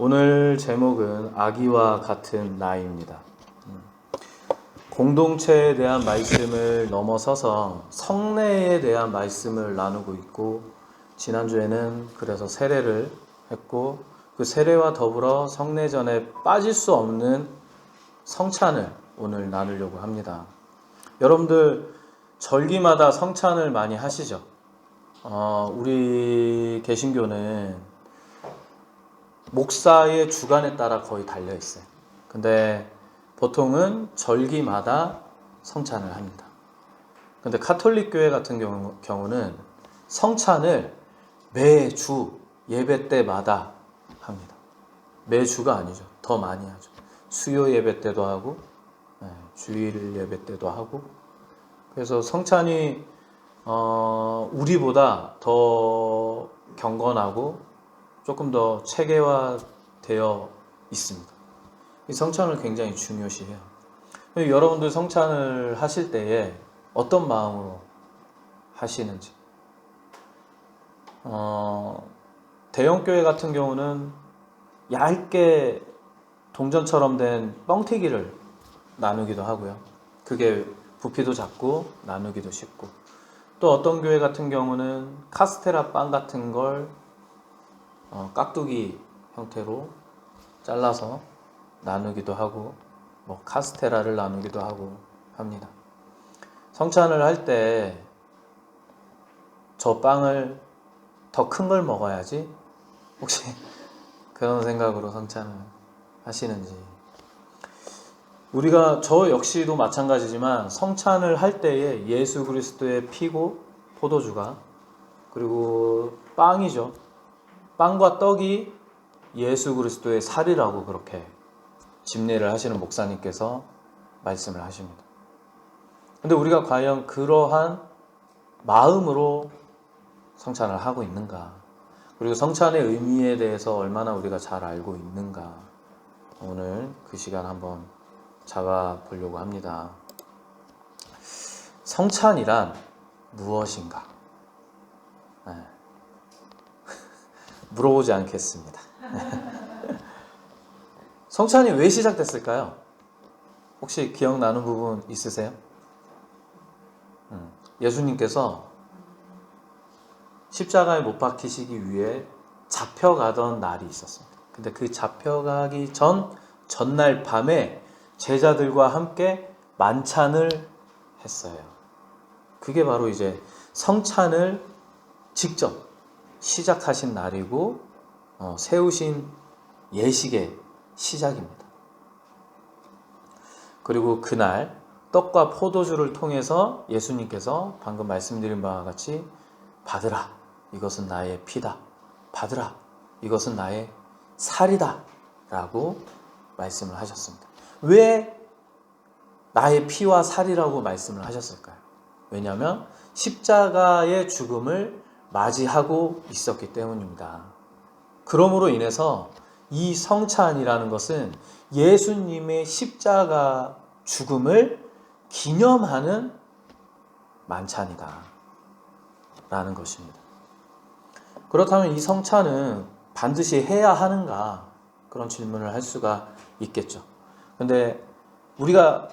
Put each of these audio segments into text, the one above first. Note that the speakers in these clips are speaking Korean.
오늘 제목은 아기와 같은 나이입니다. 공동체에 대한 말씀을 넘어서서 성례에 대한 말씀을 나누고 있고, 지난주에는 그래서 세례를 했고, 그 세례와 더불어 성례 전에 빠질 수 없는 성찬을 오늘 나누려고 합니다. 여러분들 절기마다 성찬을 많이 하시죠? 우리 개신교는 목사의 주관에 따라 거의 달려 있어요. 근데 보통은 절기마다 성찬을 합니다. 근데 가톨릭 교회 같은 경우는 성찬을 매주 예배 때마다 합니다. 매주가 아니죠. 더 많이 하죠. 수요 예배 때도 하고, 주일 예배 때도 하고. 그래서 성찬이 우리보다 더 경건하고 조금 더 체계화되어 있습니다. 이 성찬을 굉장히 중요시해요. 여러분들 성찬을 하실 때에 어떤 마음으로 하시는지. 대형교회 같은 경우는 얇게 동전처럼 된 뻥튀기를 나누기도 하고요. 그게 부피도 작고 나누기도 쉽고, 또 어떤 교회 같은 경우는 카스테라 빵 같은 걸 깍두기 형태로 잘라서 나누기도 하고, 카스테라를 나누기도 하고 합니다. 성찬을 할 때 저 빵을 더 큰 걸 먹어야지, 혹시 그런 생각으로 성찬을 하시는지. 저 역시도 마찬가지지만 성찬을 할 때에 예수 그리스도의 피고 포도주가, 그리고 빵이죠. 빵과 떡이 예수 그리스도의 살이라고 그렇게 집례를 하시는 목사님께서 말씀을 하십니다. 근데 우리가 과연 그러한 마음으로 성찬을 하고 있는가? 그리고 성찬의 의미에 대해서 얼마나 우리가 잘 알고 있는가? 오늘 그 시간 한번 잡아보려고 합니다. 성찬이란 무엇인가? 물어보지 않겠습니다. 성찬이 왜 시작됐을까요? 혹시 기억나는 부분 있으세요? 예수님께서 십자가에 못 박히시기 위해 잡혀가던 날이 있었습니다. 근데 그 잡혀가기 전날 밤에 제자들과 함께 만찬을 했어요. 그게 바로 이제 성찬을 직접 시작하신 날이고, 세우신 예식의 시작입니다. 그리고 그날 떡과 포도주를 통해서 예수님께서 방금 말씀드린 바와 같이 받으라, 이것은 나의 피다. 받으라, 이것은 나의 살이다 라고 말씀을 하셨습니다. 왜 나의 피와 살이라고 말씀을 하셨을까요? 왜냐하면 십자가의 죽음을 맞이하고 있었기 때문입니다. 그러므로 인해서 이 성찬이라는 것은 예수님의 십자가 죽음을 기념하는 만찬이다 라는 것입니다. 그렇다면 이 성찬은 반드시 해야 하는가? 그런 질문을 할 수가 있겠죠. 근데 우리가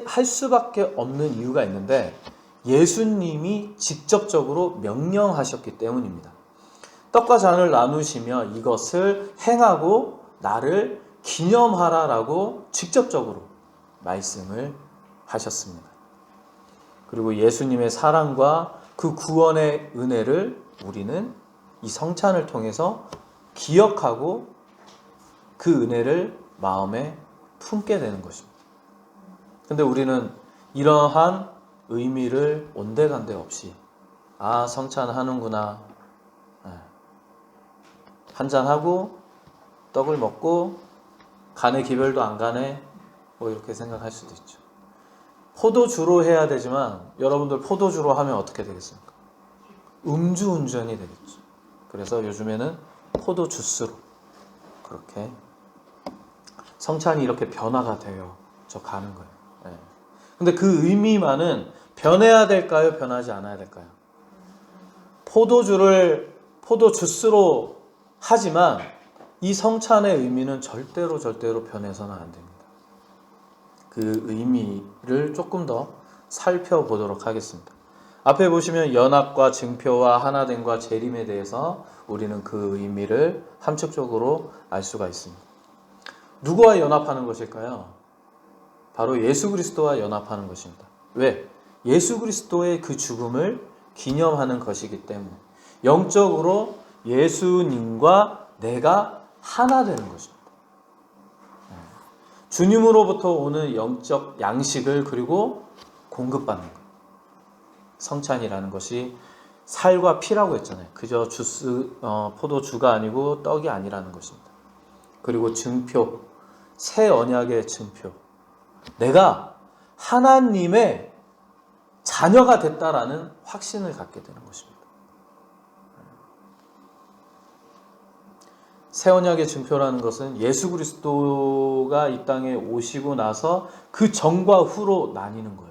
할 수밖에 없는 이유가 있는데, 예수님이 직접적으로 명령하셨기 때문입니다. 떡과 잔을 나누시며 이것을 행하고 나를 기념하라라고 직접적으로 말씀을 하셨습니다. 그리고 예수님의 사랑과 그 구원의 은혜를 우리는 이 성찬을 통해서 기억하고 그 은혜를 마음에 품게 되는 것입니다. 근데 우리는 이러한 의미를 온데간데 없이, 성찬 하는구나, 한잔하고 떡을 먹고 가네 기별도 안 가네, 이렇게 생각할 수도 있죠. 포도주로 해야 되지만 여러분들 포도주로 하면 어떻게 되겠습니까? 음주운전이 되겠죠. 그래서 요즘에는 포도주스로 그렇게 성찬이 이렇게 변화가 되어져 가는 거예요. 근데 그 의미만은 변해야 될까요? 변하지 않아야 될까요? 포도주를 포도주스로 하지만 이 성찬의 의미는 절대로 변해서는 안 됩니다. 그 의미를 조금 더 살펴보도록 하겠습니다. 앞에 보시면 연합과 증표와 하나됨과 재림에 대해서 우리는 그 의미를 함축적으로 알 수가 있습니다. 누구와 연합하는 것일까요? 바로 예수 그리스도와 연합하는 것입니다. 왜? 예수 그리스도의 그 죽음을 기념하는 것이기 때문에 영적으로 예수님과 내가 하나 되는 것입니다. 주님으로부터 오는 영적 양식을 그리고 공급받는 것. 성찬이라는 것이 살과 피라고 했잖아요. 그저 포도주가 아니고 떡이 아니라는 것입니다. 그리고 증표, 새 언약의 증표. 내가 하나님의 자녀가 됐다라는 확신을 갖게 되는 것입니다. 새 언약의 증표라는 것은 예수 그리스도가 이 땅에 오시고 나서 그 전과 후로 나뉘는 거예요.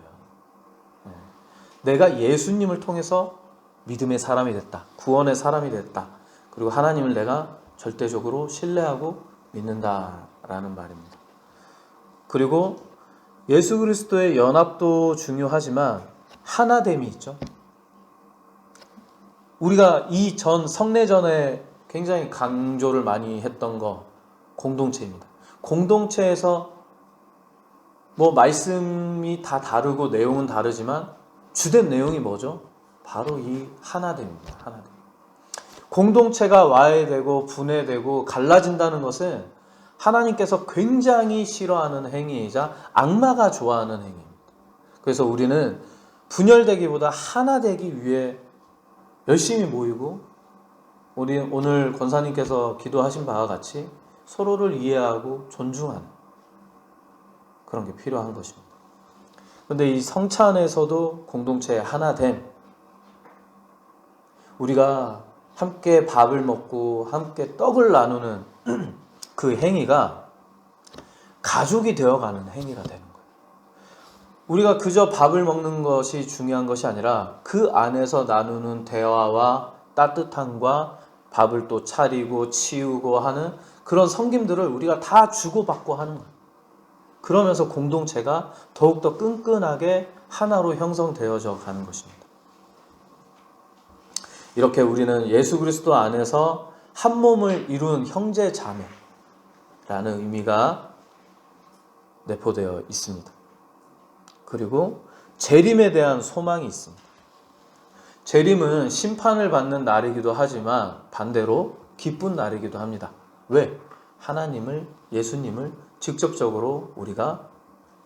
내가 예수님을 통해서 믿음의 사람이 됐다. 구원의 사람이 됐다. 그리고 하나님을 내가 절대적으로 신뢰하고 믿는다라는 말입니다. 그리고 예수 그리스도의 연합도 중요하지만 하나됨이 있죠. 우리가 이 전 성례전에 굉장히 강조를 많이 했던 거 공동체입니다. 공동체에서 뭐 말씀이 다 다르고 내용은 다르지만 주된 내용이 뭐죠? 바로 이 하나됨입니다. 하나됨. 공동체가 와해되고 분해되고 갈라진다는 것은 하나님께서 굉장히 싫어하는 행위이자 악마가 좋아하는 행위입니다. 그래서 우리는 분열되기보다 하나 되기 위해 열심히 모이고 우리 오늘 권사님께서 기도하신 바와 같이 서로를 이해하고 존중하는 그런 게 필요한 것입니다. 그런데 이 성찬에서도 공동체의 하나됨, 우리가 함께 밥을 먹고 함께 떡을 나누는 그 행위가 가족이 되어가는 행위가 되는 거예요. 우리가 그저 밥을 먹는 것이 중요한 것이 아니라 그 안에서 나누는 대화와 따뜻함과 밥을 또 차리고 치우고 하는 그런 섬김들을 우리가 다 주고받고 하는 거예요. 그러면서 공동체가 더욱더 끈끈하게 하나로 형성되어져 가는 것입니다. 이렇게 우리는 예수 그리스도 안에서 한 몸을 이룬 형제 자매라는 의미가 내포되어 있습니다. 그리고 재림에 대한 소망이 있습니다. 재림은 심판을 받는 날이기도 하지만 반대로 기쁜 날이기도 합니다. 왜? 하나님을, 예수님을 직접적으로 우리가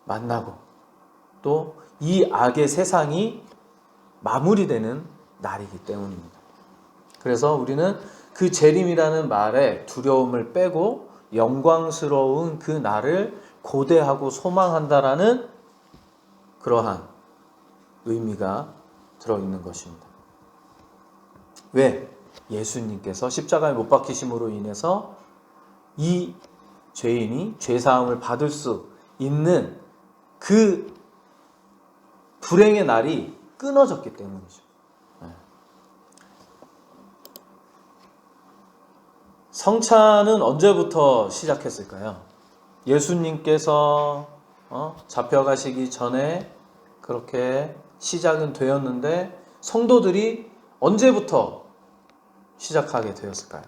만나고 또 이 악의 세상이 마무리되는 날이기 때문입니다. 그래서 우리는 그 재림이라는 말에 두려움을 빼고 영광스러운 그 날을 고대하고 소망한다라는 그러한 의미가 들어있는 것입니다. 왜? 예수님께서 십자가에 못 박히심으로 인해서 이 죄인이 죄사함을 받을 수 있는 그 불행의 날이 끊어졌기 때문이죠. 성찬은 언제부터 시작했을까요? 예수님께서 잡혀가시기 전에 그렇게 시작은 되었는데 성도들이 언제부터 시작하게 되었을까요?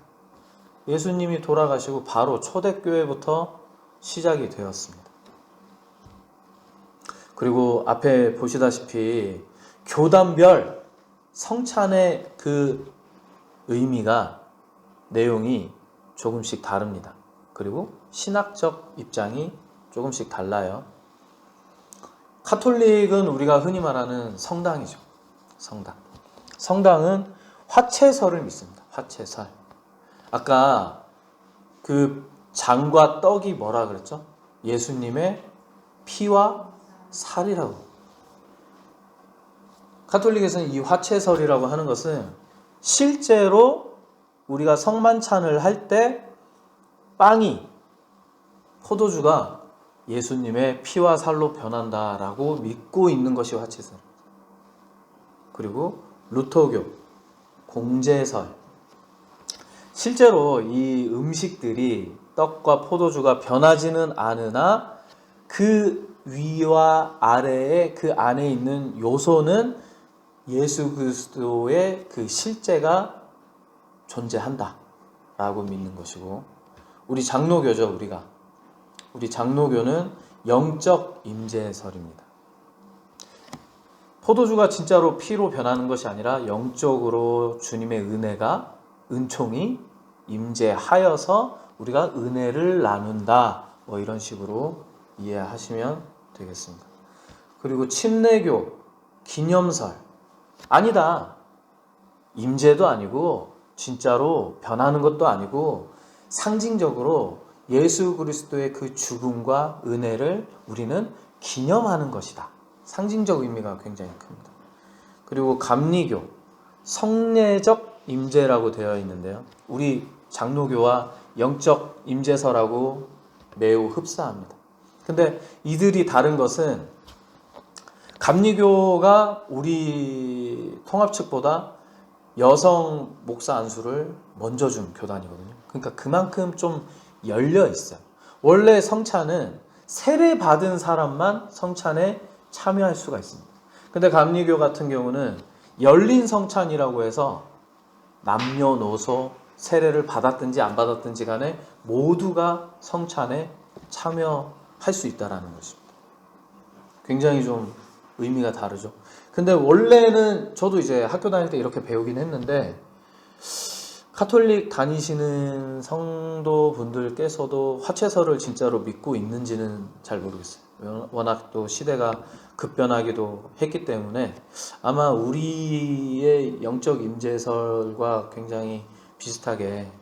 예수님이 돌아가시고 바로 초대교회부터 시작이 되었습니다. 그리고 앞에 보시다시피 교단별 성찬의 그 의미가 내용이 조금씩 다릅니다. 그리고 신학적 입장이 조금씩 달라요. 카톨릭은 우리가 흔히 말하는 성당이죠. 성당. 성당은 화채설을 믿습니다. 화채설. 아까 그 장과 떡이 뭐라 그랬죠? 예수님의 피와 살이라고. 카톨릭에서는 이 화채설이라고 하는 것은 실제로 우리가 성만찬을 할 때 빵이, 포도주가 예수님의 피와 살로 변한다라고 믿고 있는 것이 화채설. 그리고 루터교, 공제설. 실제로 이 음식들이 떡과 포도주가 변하지는 않으나 그 위와 아래에 그 안에 있는 요소는 예수 그리스도의 그 실제가 존재한다 라고 믿는 것이고, 우리 장로교죠. 우리 장로교는 영적 임재설입니다. 포도주가 진짜로 피로 변하는 것이 아니라 영적으로 주님의 은혜가, 은총이 임재하여서 우리가 은혜를 나눈다, 뭐 이런 식으로 이해하시면 되겠습니다. 그리고 침례교, 기념설, 아니다, 임재도 아니고 진짜로 변하는 것도 아니고 상징적으로 예수 그리스도의 그 죽음과 은혜를 우리는 기념하는 것이다. 상징적 의미가 굉장히 큽니다. 그리고 감리교, 성례적 임재라고 되어 있는데요, 우리 장로교와 영적 임재설하고 매우 흡사합니다. 근데 이들이 다른 것은, 감리교가 우리 통합 측보다 여성 목사 안수를 먼저 준 교단이거든요. 그러니까 그만큼 좀 열려 있어요. 원래 성찬은 세례 받은 사람만 성찬에 참여할 수가 있습니다. 근데 감리교 같은 경우는 열린 성찬이라고 해서 남녀노소 세례를 받았든지 안 받았든지 간에 모두가 성찬에 참여할 수 있다는 것입니다. 굉장히 좀 의미가 다르죠. 근데 원래는 저도 이제 학교 다닐 때 이렇게 배우긴 했는데, 카톨릭 다니시는 성도분들께서도 화채설을 진짜로 믿고 있는지는 잘 모르겠어요. 워낙 또 시대가 급변하기도 했기 때문에 아마 우리의 영적 임재설과 굉장히 비슷하게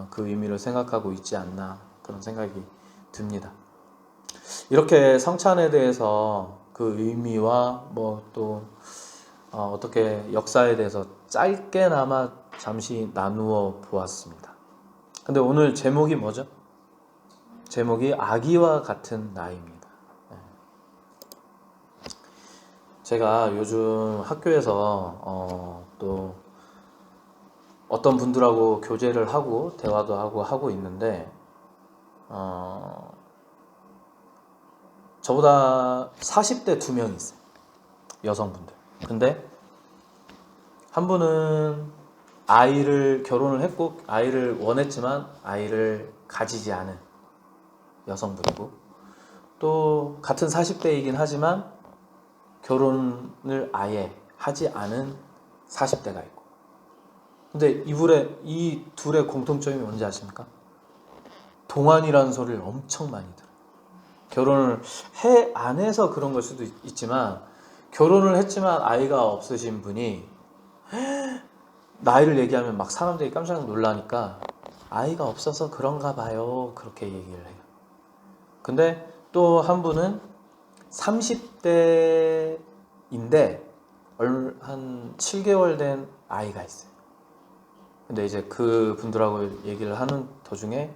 그 의미를 생각하고 있지 않나, 그런 생각이 듭니다. 이렇게 성찬에 대해서 그 의미와 뭐 또 어떻게 역사에 대해서 짧게나마 잠시 나누어 보았습니다. 근데 오늘 제목이 뭐죠? 제목이 아기와 같은 나이입니다. 제가 요즘 학교에서 또 어떤 분들하고 교제를 하고 대화도 하고 있는데, 저보다 40대 2명이 있어요. 여성분들. 근데 한 분은 결혼을 했고 아이를 원했지만 아이를 가지지 않은 여성분이고, 또 같은 40대이긴 하지만 결혼을 아예 하지 않은 40대가 있고. 근데 이 둘의 공통점이 뭔지 아십니까? 동안이라는 소리를 엄청 많이 들어요. 결혼을 안 해서 그런 걸 수도 있지만, 결혼을 했지만 아이가 없으신 분이 나이를 얘기하면 막 사람들이 깜짝 놀라니까 아이가 없어서 그런가 봐요, 그렇게 얘기를 해요. 근데 또 한 분은 30대인데 한 7개월 된 아이가 있어요. 근데 이제 그 분들하고 얘기를 하는 도중에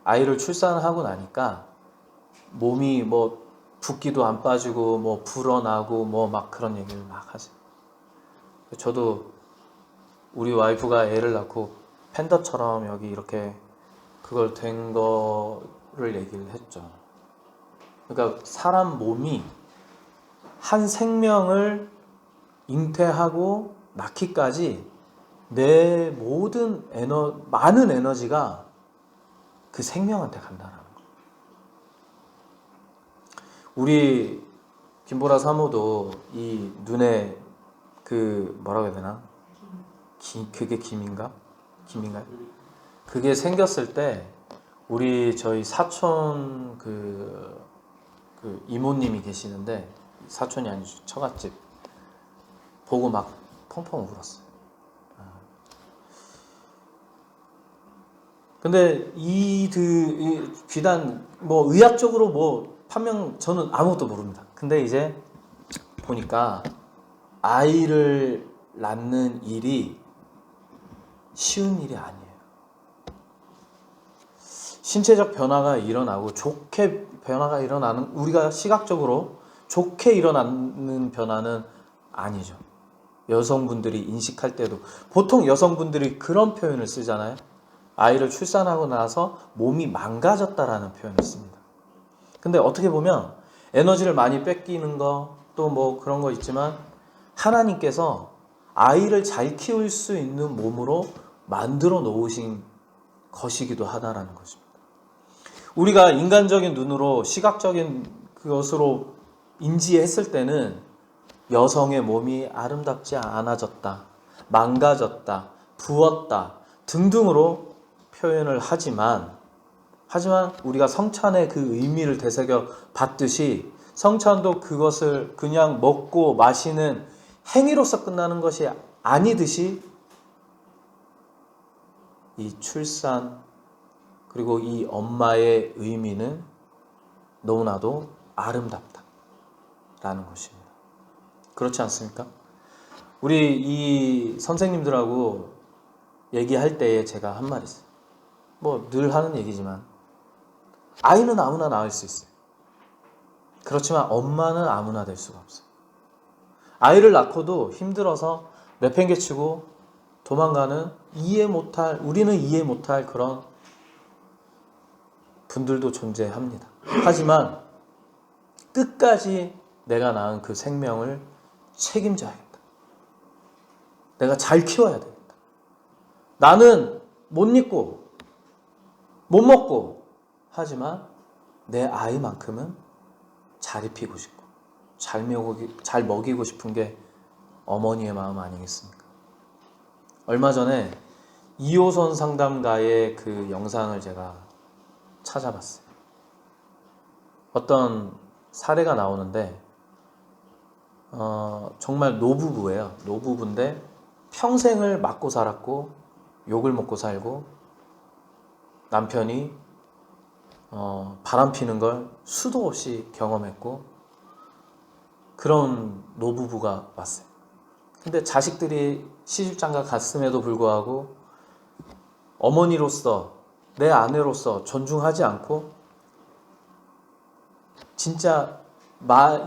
아이를 출산하고 나니까 몸이 뭐 붓기도 안 빠지고 뭐 불어나고 뭐 막 그런 얘기를 막 하세요. 저도 우리 와이프가 애를 낳고 팬더처럼 여기 이렇게 그걸 된 거를 얘기를 했죠. 그러니까 사람 몸이 한 생명을 잉태하고 낳기까지 내 모든 많은 에너지가 그 생명한테 간다는 거예요. 우리 김보라 사모도 이 눈에 그 뭐라고 해야 되나? 그게 김인가요? 그게 생겼을 때 우리 저희 사촌 그 이모님이 계시는데, 사촌이 아니죠, 처갓집, 보고 막 펑펑 울었어요. 근데 이 비단 뭐 의학적으로 뭐 판명, 저는 아무것도 모릅니다. 근데 이제 보니까 아이를 낳는 일이 쉬운 일이 아니에요. 신체적 변화가 일어나고 좋게 변화가 일어나는, 우리가 시각적으로 좋게 일어나는 변화는 아니죠. 여성분들이 인식할 때도 보통 여성분들이 그런 표현을 쓰잖아요. 아이를 출산하고 나서 몸이 망가졌다라는 표현을 씁니다. 근데 어떻게 보면 에너지를 많이 뺏기는 거, 또 뭐 그런 거 있지만 하나님께서 아이를 잘 키울 수 있는 몸으로 만들어 놓으신 것이기도 하다라는 것입니다. 우리가 인간적인 눈으로 시각적인 그것으로 인지했을 때는 여성의 몸이 아름답지 않아졌다, 망가졌다, 부었다 등등으로 표현을 하지만 우리가 성찬의 그 의미를 되새겨 봤듯이 성찬도 그것을 그냥 먹고 마시는 행위로서 끝나는 것이 아니듯이 이 출산 그리고 이 엄마의 의미는 너무나도 아름답다라는 것입니다. 그렇지 않습니까? 우리 이 선생님들하고 얘기할 때에 제가 한 말이 있어요. 뭐 늘 하는 얘기지만 아이는 아무나 낳을 수 있어요. 그렇지만 엄마는 아무나 될 수가 없어요. 아이를 낳고도 힘들어서 내팽개치고 도망가는 우리는 이해 못할 그런 분들도 존재합니다. 하지만 끝까지 내가 낳은 그 생명을 책임져야겠다. 내가 잘 키워야 되겠다. 나는 못 입고 못 먹고 하지만 내 아이만큼은 잘 입히고 싶고 잘 먹이고 싶은 게 어머니의 마음 아니겠습니까? 얼마 전에 2호선 상담가의 그 영상을 제가 찾아봤어요. 어떤 사례가 나오는데 정말 노부부예요. 노부부인데 평생을 맞고 살았고 욕을 먹고 살고 남편이 바람 피는 걸 수도 없이 경험했고 그런 노부부가 왔어요. 근데 자식들이 시집장가 갔음에도 불구하고 어머니로서 내 아내로서 존중하지 않고 진짜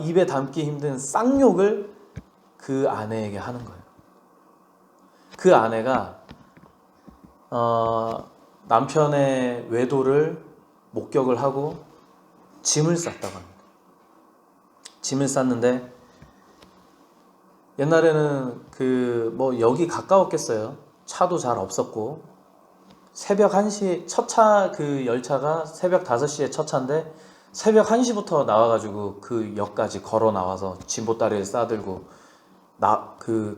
입에 담기 힘든 쌍욕을 그 아내에게 하는 거예요. 그 아내가 남편의 외도를 목격을 하고 짐을 쌌다고 합니다. 짐을 쌌는데 옛날에는 여기 가까웠겠어요. 차도 잘 없었고 새벽 1시 첫 차 그 열차가 새벽 5시에 첫 차인데 새벽 1시부터 나와가지고 그 역까지 걸어 나와서 짐보따리를 싸들고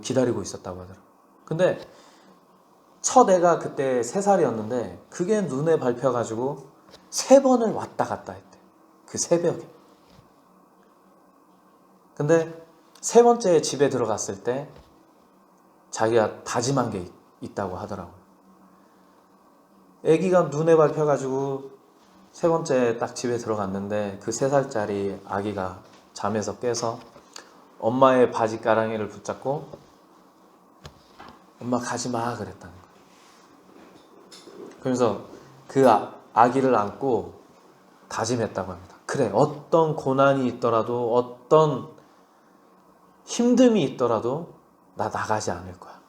기다리고 있었다고 하더라고요. 근데 첫 애가 그때 3살이었는데 그게 눈에 밟혀가지고 3번을 왔다 갔다 했대. 그 새벽에. 근데 3번째 집에 들어갔을 때 자기가 다짐한 게 있다고 하더라고요. 아기가 눈에 밟혀가지고 3번째 딱 집에 들어갔는데 그 3살짜리 아기가 잠에서 깨서 엄마의 바지가랑이를 붙잡고 엄마 가지마 그랬다는 거예요. 그래서 그 아기를 안고 다짐했다고 합니다. 그래, 어떤 고난이 있더라도 어떤 힘듦이 있더라도 나 나가지 않을 거야.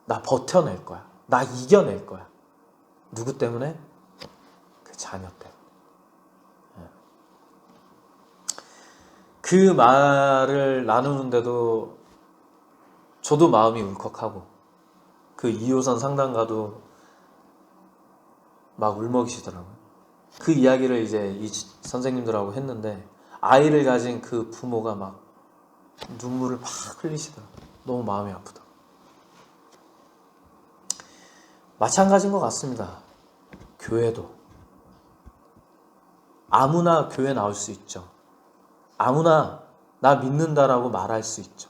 나 버텨낼 거야. 나 이겨낼 거야. 누구 때문에? 그 자녀 때문에. 그 말을 나누는데도 저도 마음이 울컥하고 그 2호선 상담가도 막 울먹이시더라고요. 그 이야기를 이제 이 선생님들하고 했는데 아이를 가진 그 부모가 막 눈물을 막 흘리시더라고요. 너무 마음이 아프다. 마찬가지인 것 같습니다. 교회도 아무나 교회 나올 수 있죠. 아무나 나 믿는다라고 말할 수 있죠.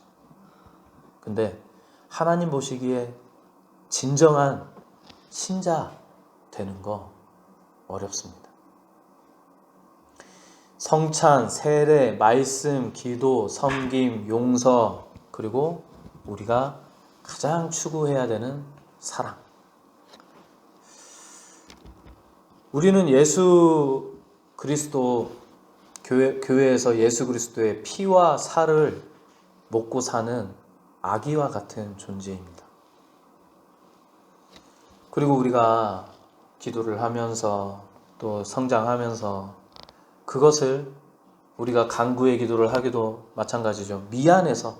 근데 하나님 보시기에 진정한 신자 되는 거 어렵습니다. 성찬, 세례, 말씀, 기도, 섬김, 용서, 그리고 우리가 가장 추구해야 되는 사랑. 우리는 예수 그리스도 교회에서 예수 그리스도의 피와 살을 먹고 사는 아기와 같은 존재입니다. 그리고 우리가 기도를 하면서 또 성장하면서 그것을 우리가 간구의 기도를 하기도 마찬가지죠. 미안해서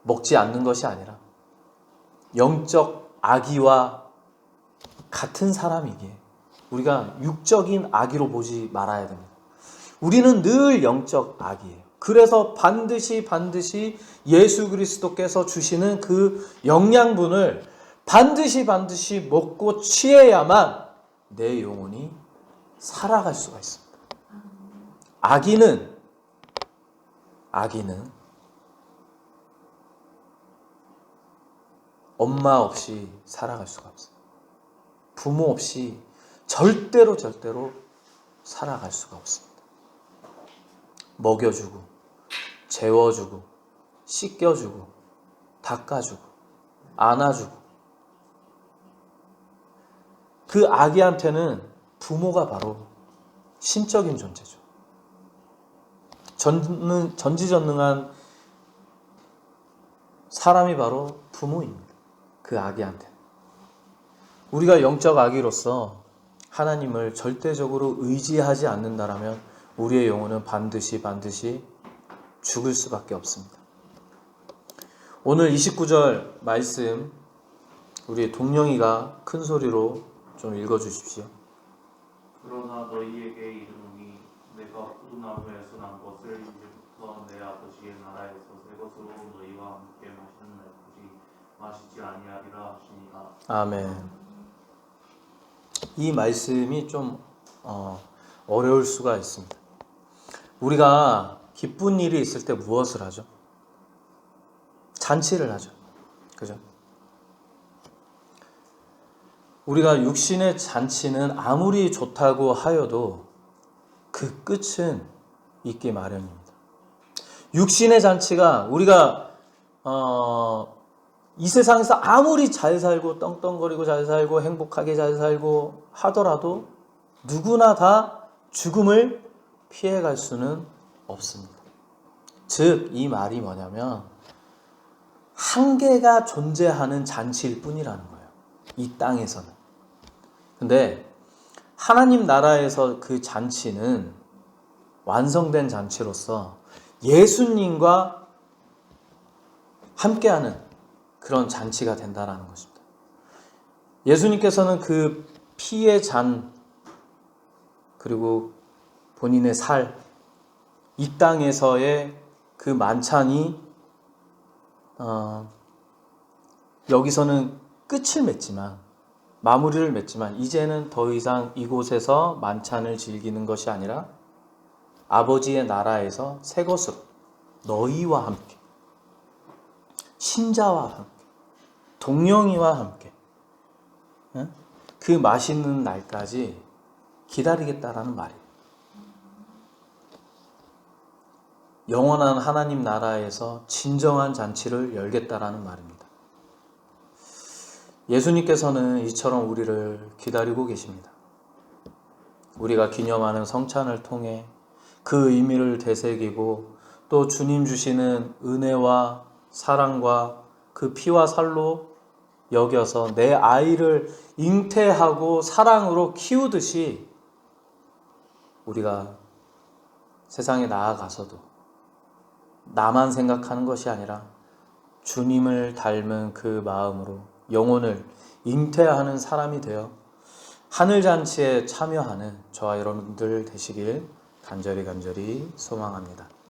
먹지 않는 것이 아니라 영적 아기와 같은 사람이기에 우리가 육적인 아기로 보지 말아야 됩니다. 우리는 늘 영적 아기예요. 그래서 반드시 예수 그리스도께서 주시는 그 영양분을 반드시 먹고 취해야만 내 영혼이 살아갈 수가 있습니다. 아기는 엄마 없이 살아갈 수가 없어요. 부모 없이 절대로 살아갈 수가 없습니다. 먹여주고 재워주고 씻겨주고 닦아주고 안아주고 그 아기한테는 부모가 바로 신적인 존재죠. 전지전능한 사람이 바로 부모입니다. 그 아기한테. 우리가 영적 아기로서 하나님을 절대적으로 의지하지 않는다라면 우리의 영혼은 반드시 죽을 수밖에 없습니다. 오늘 29절 말씀 우리 동영이가 큰 소리로 좀 읽어주십시오. 그러나 너희에게 이르노니 내가 포도나무에서 난 것을 이제부터 내 아버지의 나라에서 새 것으로 너희와 함께 마시는 날까지 마시지 아니하리라 하시니라. 아멘. 이 말씀이 좀 어려울 수가 있습니다. 우리가 기쁜 일이 있을 때 무엇을 하죠? 잔치를 하죠. 그죠? 우리가 육신의 잔치는 아무리 좋다고 하여도 그 끝은 있기 마련입니다. 육신의 잔치가 우리가 이 세상에서 아무리 잘 살고 떵떵거리고 잘 살고 행복하게 잘 살고 하더라도 누구나 다 죽음을 피해갈 수는 없습니다. 즉, 이 말이 뭐냐면 한계가 존재하는 잔치일 뿐이라는 거예요. 이 땅에서는. 근데 하나님 나라에서 그 잔치는 완성된 잔치로서 예수님과 함께하는 그런 잔치가 된다는 것입니다. 예수님께서는 그 피의 잔 그리고 본인의 살, 이 땅에서의 그 만찬이 여기서는 끝을 맺지만 마무리를 맺지만 이제는 더 이상 이곳에서 만찬을 즐기는 것이 아니라 아버지의 나라에서 새 것으로 너희와 함께 신자와 함께 동령이와 함께 그 맛있는 날까지 기다리겠다라는 말이에요. 영원한 하나님 나라에서 진정한 잔치를 열겠다라는 말입니다. 예수님께서는 이처럼 우리를 기다리고 계십니다. 우리가 기념하는 성찬을 통해 그 의미를 되새기고 또 주님 주시는 은혜와 사랑과 그 피와 살로 여겨서 내 아이를 잉태하고 사랑으로 키우듯이 우리가 세상에 나아가서도 나만 생각하는 것이 아니라 주님을 닮은 그 마음으로 영혼을 잉태하는 사람이 되어 하늘잔치에 참여하는 저와 여러분들 되시길 간절히 소망합니다.